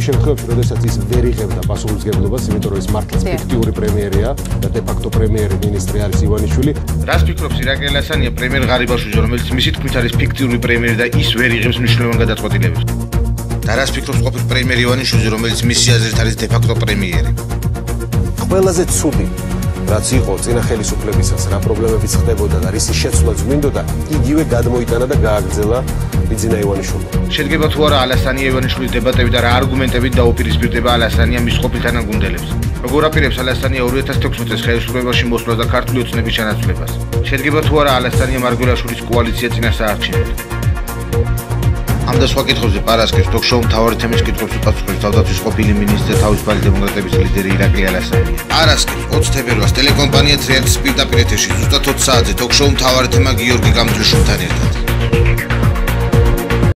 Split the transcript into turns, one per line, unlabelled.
შემთხვევებში, როდესაც ის ვერ იღებდა პასუხისმგებლობას, იმიტომ რომ ეს მართლაც ფიქტიური პრემიერია და დე ფაქტო პრემიერი მინისტრი არის ივანიშვილი.
რას ფიქრობს ირაკლი ალასანია პრემიერ ღარიბაშვილზე, რომელიც მისი თქმით არის ფიქტიური პრემიერი და ის ვერ იღებს მნიშვნელოვან გადაწყვეტილებებს? და რას ფიქრობს ყოფილი პრემიერ ივანიშვილზე, რომელიც მისი აზრით არის დე ფაქტო პრემიერი?
ყველაზე ცუდი რაც იყო წინა ხელისუფლებისას, რა პრობლემებიც ხდებოდა და რისი შეცვლაც მინდოდა, იგივე გადმოიტანა და გააგრძელა ბიძინა ივანიშვილმა.
შედგება თუ არა ალასანია ივანიშვილის დებატები და რა არგუმენტებით დაუპირისპირდება ალასანია მის ყოფილ თანაგუნდელებს? როგორ აპირებს ალასანია 2016 წელს ხელისუფლებაში მოსვლას და ქართული ოცნების ჩანაცვლებას? შედგება თუ არა ალასანია მარგველაშვილის კოალიცია წინასაარჩევნოდ? ამ და სხვა კითხვებზე პარასკევს ტოქ-შოუ მთავარი თემის კითხვებს უპასუხებს თავდაცვის ყოფილი მინისტრი და თავისუფალი დემოკრატების ლიდერი ირაკლი ალასანია. პარასკევს 20 თებერვალს ტელეკომპანია თრიალეთის პირდაპირ ეთერში ზუსტად 20 საათზე ტოქ-შოუ მთავარი თემა გიორგი გამთრიშვილთან ერთად.